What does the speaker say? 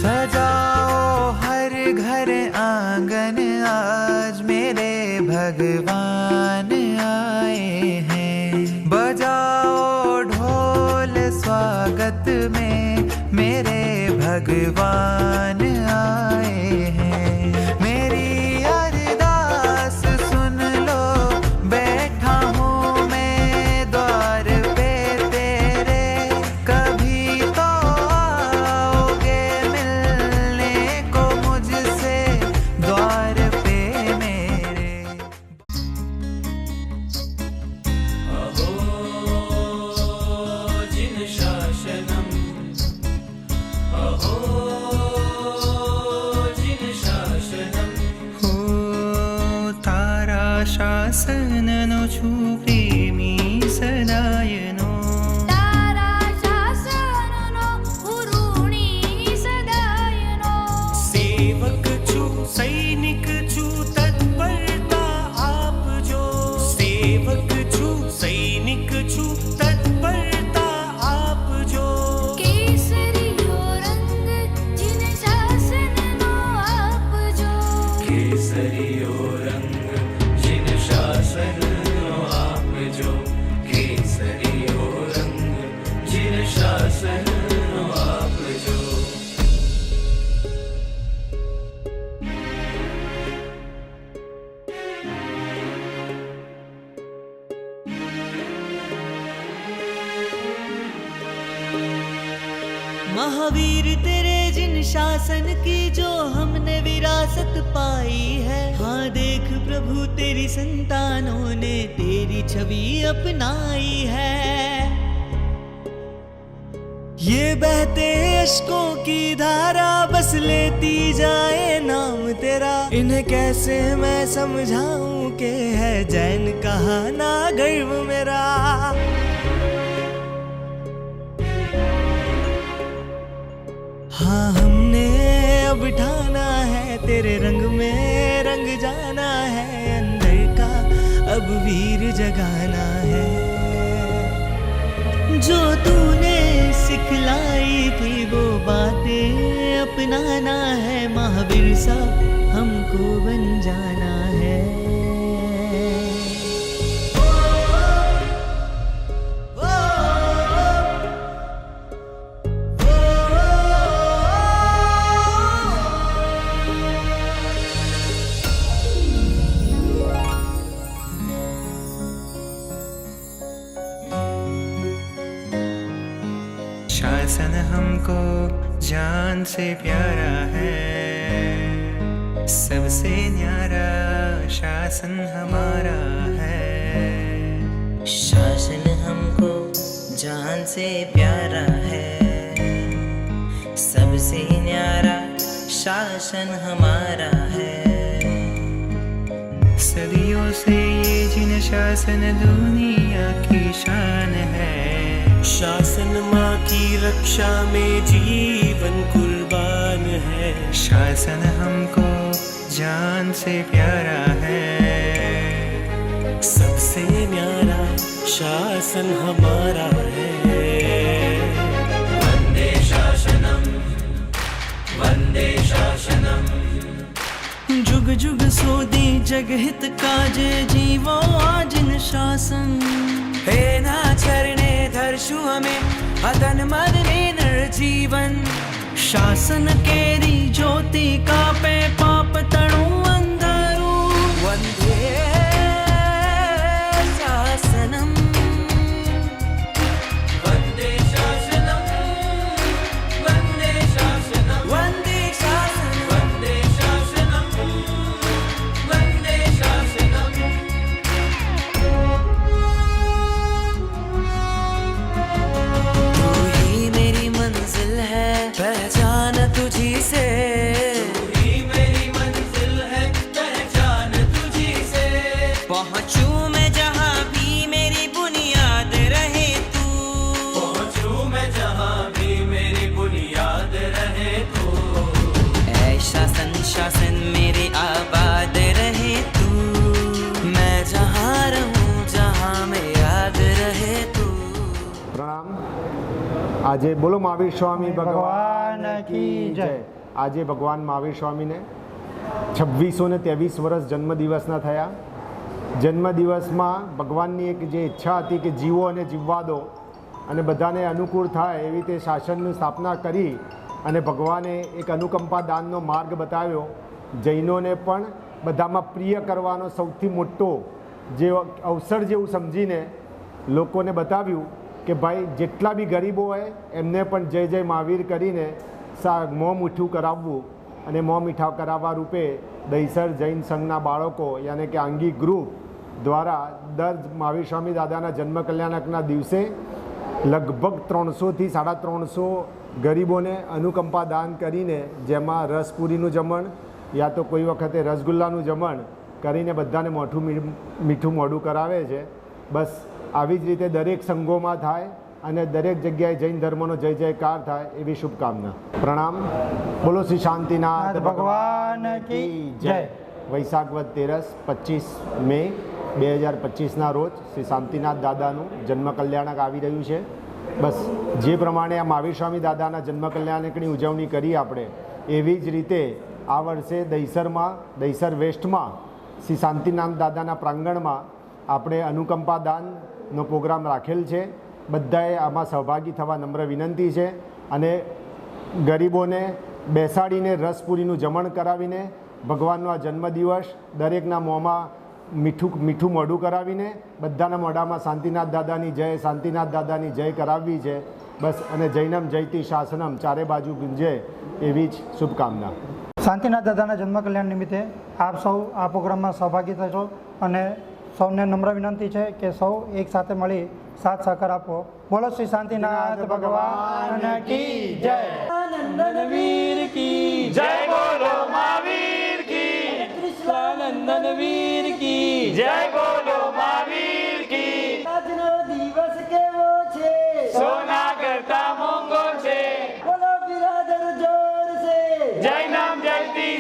सजाओ हर घर आंगन, आज मेरे भगवान आए हैं। बजाओ ढोल स्वागत में, मेरे भगवान आए हैं। मेरी अरदास सुन लो, बैठा हूँ मैं द्वार पे तेरे, कभी तो आओगे मिलने को मुझसे द्वार पे मेरे। अहो जिन शासनम, अहो जिन शासनम। हो तारा शासनનો છું પ્રેમી સદાયનો, તારા શાસનનો ઉરુણી સદાયનો। સેવક છું સૈનિક છું તત્પરતા આપજો, સેવક છું સૈનિક છું તત્પરતા આપજો। કેસરીયો રંગ જીન શાસનનો આપજો। કેસરીયો રંગ જીન શાસનનો આપજો, કેસરીયો રંગ જીન શાસનનો આપજો। महावीर तेरे जिन शासन की जो हमने विरासत पाई है, हाँ देख प्रभु तेरी संतानों ने तेरी छवि अपनाई है। ये बहते अश्कों की धारा बस लेती जाए नाम तेरा, इन्हें कैसे मैं समझाऊं कि है जैन कहा ना गर्व मेरा। हाँ हमने अब ठाना है तेरे रंग में रंग जाना है, अंदर का अब वीर जगाना है। जो तूने सिखलाई थी वो बातें अपनाना है, महावीर सा हमको बन जाना है। शासन हमको जान से प्यारा है, सबसे न्यारा शासन हमारा है। शासन हमको जान से प्यारा है, सबसे न्यारा शासन हमारा है। सदियों से ये जिन शासन दुनिया की शान है, शासन माँ की रक्षा में जीवन कुर्बान है। शासन हमको जान से प्यारा है, सबसे न्यारा शासन हमारा है। वंदे शासनम, वंदे शासनम। जुग जुग सोदी जगहित काजे जीवो आजिन शासन। हे नाचरणे धर्षु हमें अतन मन निर्जीवन। शासन केरी ज्योति का पे पाप तणु अंधरू। वंदे शासनम, वंदे शासनम, वंदे शासनम, वंदे शासनम, वंदे शासनम, वंदे शासनम। तू ही मेरी मंजिल है, पहचान तुझी से। तू ही मेरी मंजिल है, पहचान तुझी से। पहुंचूं मैं जहां भी मेरी बुनियाद रहे तू। पहुंचूं मैं जहां भी मेरी बुनियाद रहे तू। ऐ शासन शासन मेरे आबाद रहे तू। मैं जहां रहूं जहां में याद रहे तू। प्रणाम। આજે બોલો મહાવીર સ્વામી ભગવાન કી જય. આજે ભગવાન મહાવીર સ્વામીને 2623 વર્ષ જન્મદિવસના થયા. જન્મદિવસમાં ભગવાનની એક જે ઈચ્છા હતી કે જીવો અને જીવવા દો અને બધાને અનુકૂળ થાય એવી રીતે શાસનની સ્થાપના કરી અને ભગવાને એક અનુકંપા દાનનો માર્ગ બતાવ્યો. જૈનોને પણ બધામાં પ્રિય કરવાનો સૌથી મોટો જે અવસર જેવું સમજીને લોકોને બતાવ્યું કે ભાઈ જેટલા બી ગરીબો હોય એમને પણ જય જય મહાવીર કરીને મોં મીઠું કરાવવું. અને મોં મીઠા કરાવવા રૂપે દહીસર જૈન સંઘના બાળકો યાની કે આંગી ગ્રુપ દ્વારા દર મહાવીર સ્વામી દાદાના જન્મ કલ્યાણકના દિવસે લગભગ 300થી 350 ગરીબોને અનુકંપા દાન કરીને, જેમાં રસપુરીનું જમણ યા તો કોઈ વખતે રસગુલ્લાનું જમણ કરીને બધાને મીઠું મોઢું કરાવે છે. બસ આવી જ રીતે દરેક સંઘોમાં થાય અને દરેક જગ્યાએ જૈન ધર્મનો જય જયકાર થાય એવી શુભકામના. પ્રણામ. બોલો શ્રી શાંતિનાથ ભગવાન કી જય. વૈશાખ વદ તેરસ 25 મે 2025ના રોજ શ્રી શાંતિનાથ દાદાનું જન્મ કલ્યાણક આવી રહ્યું છે. બસ જે પ્રમાણે આ મહાવીર સ્વામી દાદાના જન્મ કલ્યાણકની ઉજવણી કરી આપણે, એવી જ રીતે આ વર્ષે દહીસર વેસ્ટમાં શ્રી શાંતિનાથ દાદાના પ્રાંગણમાં આપણે અનુકંપા દાનનો પ્રોગ્રામ રાખેલ છે. બધાએ આમાં સહભાગી થવા નમ્ર વિનંતી છે. અને ગરીબોને બેસાડીને રસપુરીનું જમણ કરાવીને ભગવાનનો આ જન્મદિવસ દરેકના મોંમાં મીઠું મોઢું કરાવીને બધાના મોઢામાં શાંતિનાથ દાદાની જય, શાંતિનાથ દાદાની જય કરાવવી છે. બસ. અને જૈનમ જયતિ શાસનમ ચારે બાજુ ગુંજે એવી જ શુભકામના. શાંતિનાથ દાદાના જન્મ કલ્યાણ નિમિત્તે આપ સૌ આ પ્રોગ્રામમાં સહભાગી થશો અને સૌને નમ્ર વિનંતી છે કે સૌ એક સાથે મળી સાથ સહકાર આપો. બોલો શ્રી શાંતિનાથ ભગવાન કી જય. નંદનવીર કી જય. બોલો મહાવીર કી. કૃષ્ણાનંદન વીર કી જય. બોલો મહાવીર કી. આજનો દિવસ કેવો છે? સોના કરતા મોંઘો છે. બોલો બિરાદર જોર છે. જય નામ જયતી